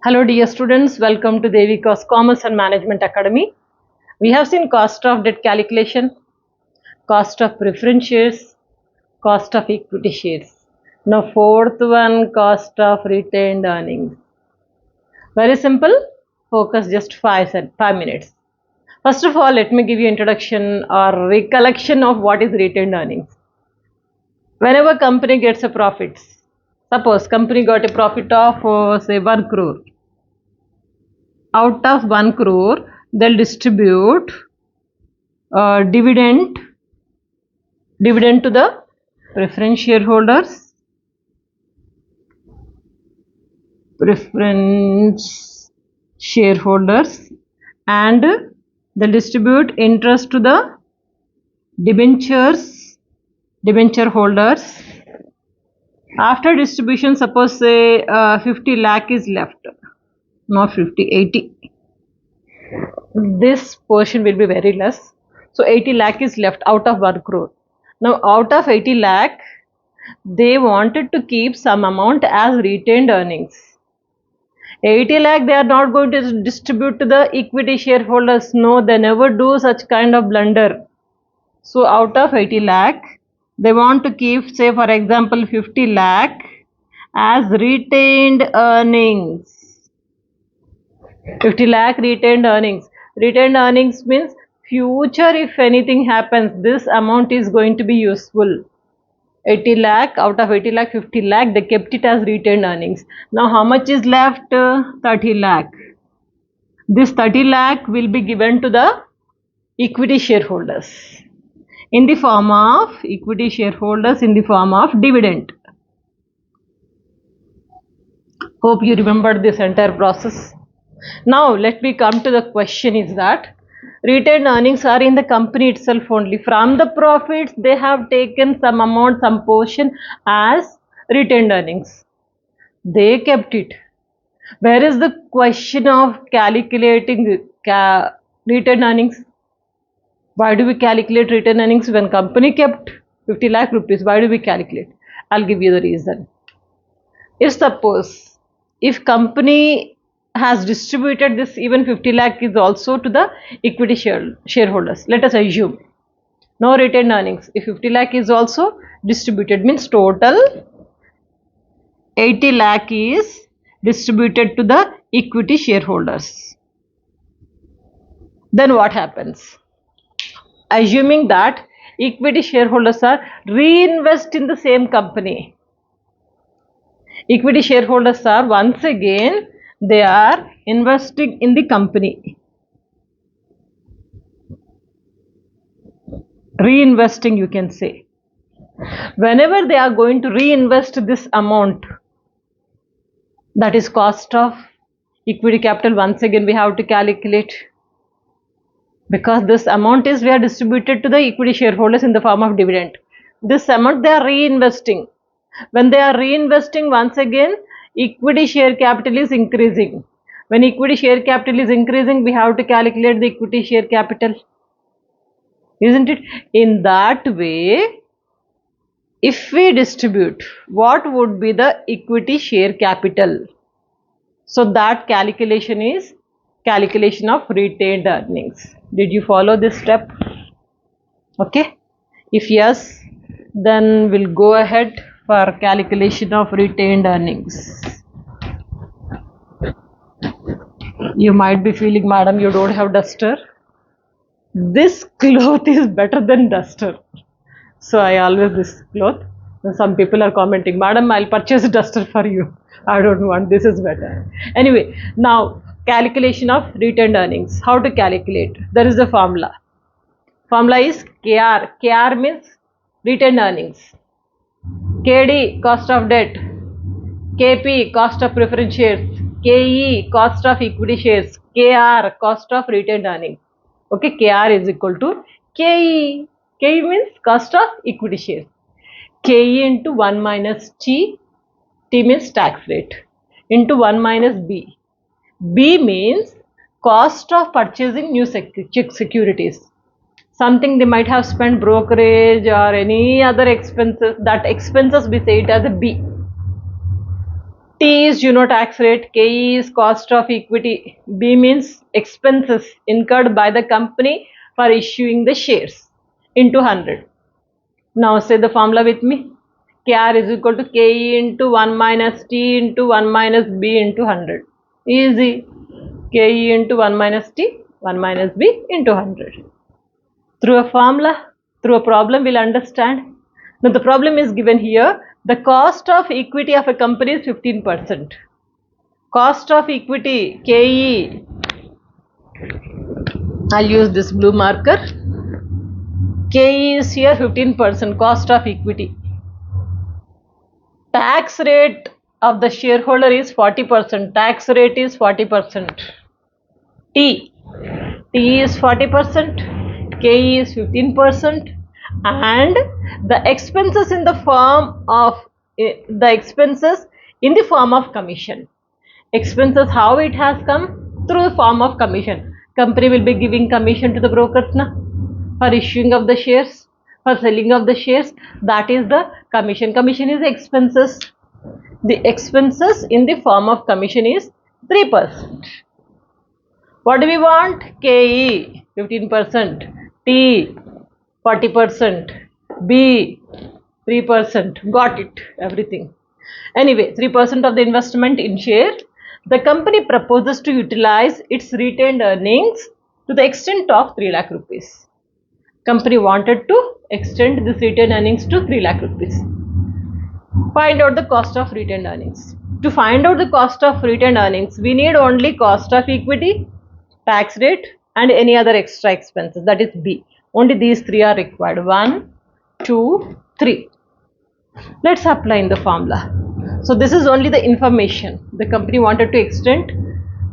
Hello dear students, welcome to Devika's Commerce and Management Academy. We have seen cost of debt calculation, cost of preference shares, cost of equity shares. Now fourth one, cost of retained earnings. Very simple, focus just 5 minutes. First of all, let me give you introduction or recollection of what is retained earnings. Whenever company gets a profit, suppose company got a profit of say 1 crore. Out of 1 crore, they'll distribute dividend to the preference shareholders, and they'll distribute interest to the debenture holders. After distribution, suppose say 50 lakh is left, not 50, 80. This portion will be very less. So 80 lakh is left out of 1 crore. Now out of 80 lakh, they wanted to keep some amount as retained earnings. 80 lakh they are not going to distribute to the equity shareholders. No, they never do such kind of blunder. So out of 80 lakh, they want to keep, say for example, 50 lakh as retained earnings. 50 lakh retained earnings. Retained earnings means future if anything happens, this amount is going to be useful. 80 lakh, out of 80 lakh, 50 lakh, they kept it as retained earnings. Now how much is left? 30 lakh. This 30 lakh will be given to the equity shareholders in the form of dividend. Hope you remember this entire process. Now let me come to the question is that retained earnings are in the company itself only. From the profits, they have taken some amount, some portion as retained earnings. They kept it. Where is the question of calculating retained earnings? Why do we calculate retained earnings when company kept 50 lakh rupees? Why do we calculate? I'll give you the reason. If company has distributed this, even 50 lakh is also to the equity shareholders. Let us assume no retained earnings. If 50 lakh is also distributed, means total 80 lakh is distributed to the equity shareholders. Then what happens? Assuming that equity shareholders are reinvest in the same company. Equity shareholders are once again they are investing in the company. Reinvesting, you can say. Whenever they are going to reinvest this amount, that is cost of equity capital, once again we have to calculate, because this amount is we are distributed to the equity shareholders in the form of dividend. This amount they are reinvesting. When they are reinvesting, once again equity share capital is increasing. When equity share capital is increasing, we have to calculate the equity share capital, isn't it? In that way, if we distribute, what would be the equity share capital? So that calculation is calculation of retained earnings. Did you follow this step? Okay. If yes, then we'll go ahead for calculation of retained earnings. You might be feeling, madam, you don't have duster. This cloth is better than duster. So I always this cloth. Some people are commenting, madam, I'll purchase a duster for you. I don't want, this is better. Anyway, now calculation of retained earnings. How to calculate? There is a formula. Formula is KR. KR means retained earnings. KD, cost of debt. KP, cost of preference shares. KE, cost of equity shares. KR, cost of retained earnings. Okay, KR is equal to KE. KE means cost of equity shares. KE into 1 minus T. T means tax rate. Into 1 minus B. B means cost of purchasing new securities. Something they might have spent brokerage or any other expenses. That expenses we say it as a B. T is tax rate, KE is cost of equity, B means expenses incurred by the company for issuing the shares into 100. Now say the formula with me. KR is equal to KE into 1 minus T into 1 minus B into 100. Easy. KE into 1 minus T, 1 minus B into 100. Through a formula, through a problem, we'll understand. Now the problem is given here. The cost of equity of a company is 15%. Cost of equity, KE, I'll use this blue marker. KE is here 15%, cost of equity. Tax rate of the shareholder is 40%. Tax rate is 40%. T is 40%. KE is 15%. And the expenses in the form of commission. Expenses, how it has come? Through the form of commission. Company will be giving commission to the brokers for issuing of the shares, for selling of the shares. That is the commission. Commission is expenses. The expenses in the form of commission is 3%. What do we want? KE 15%, T 40%, B 3%. Got it, everything. Anyway, 3% of the investment in share. The company proposes to utilize its retained earnings to the extent of 3 lakh rupees. Company wanted to extend this retained earnings to 3 lakh rupees. Find out the cost of retained earnings. To find out the cost of retained earnings, we need only cost of equity, tax rate, and any other extra expenses, that is B. Only these 3 are required. 1, 2, 3. Let's apply in the formula. So this is only the information. The company wanted to extend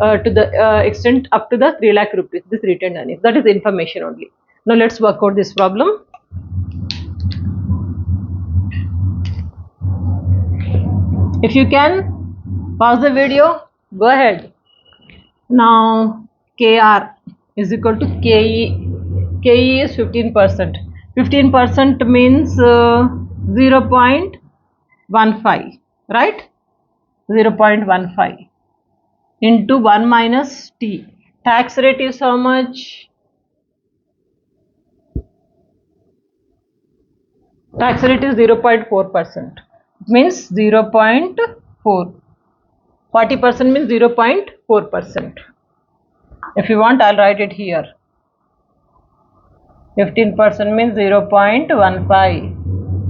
extend up to the 3 lakh rupees, this retained earnings. That is information only. Now let's work out this problem. If you can pause the video, go ahead. Now KR is equal to KE. KE is 15%. 15% means 0.15, right? 0.15 into 1 minus T. Tax rate is how much? Tax rate is 0.4%. Means 0.4. 40% means 0.4%. If you want, I'll write it here. 15% means 0.15.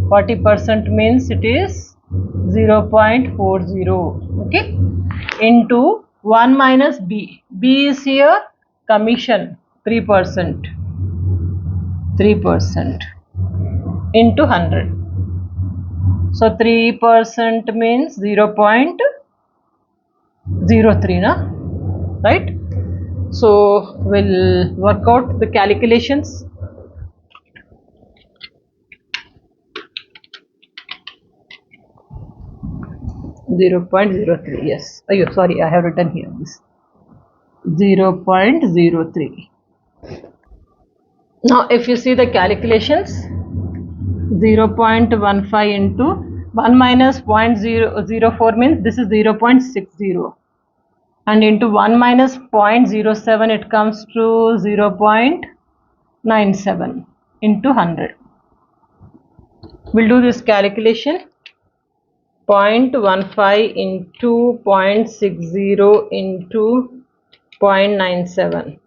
40% means it is 0.40. Okay. Into 1 minus B. B is here commission 3%. 3% into 100. So 3% means 0.03, right? So we'll work out the calculations. .03. Yes. Oh, sorry, I have written here this 0.03. Now, if you see the calculations, 0.15 into 1 minus 0.004 means this is 0.60, and into 1 minus 0.07 it comes to 0.97 into 100. We'll do this calculation. 0.15 into 0.60 into 0.97.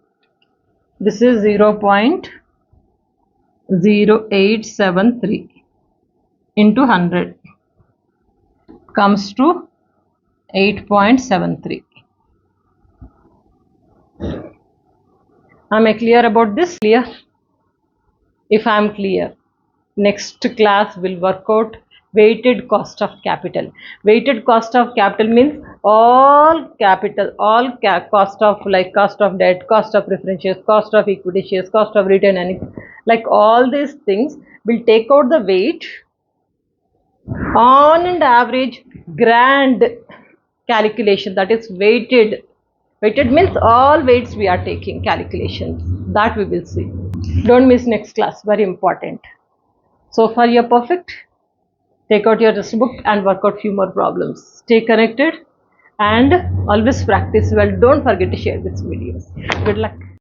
This is 0.0873 into 100 comes to 8.73. Am I clear about this? Clear? If I am clear, next class will work out weighted cost of capital. Weighted cost of capital means all capital, cost of, like cost of debt, cost of preference shares, cost of equity shares, cost of retained earnings, like all these things will take out the weight on an average grand calculation, that is weighted. Weighted means all weights we are taking calculations, that we will see. Don't miss next class, very important. So far you are perfect. Take out your test book and work out few more problems. Stay connected and always practice well. Don't forget to share these videos. Good luck.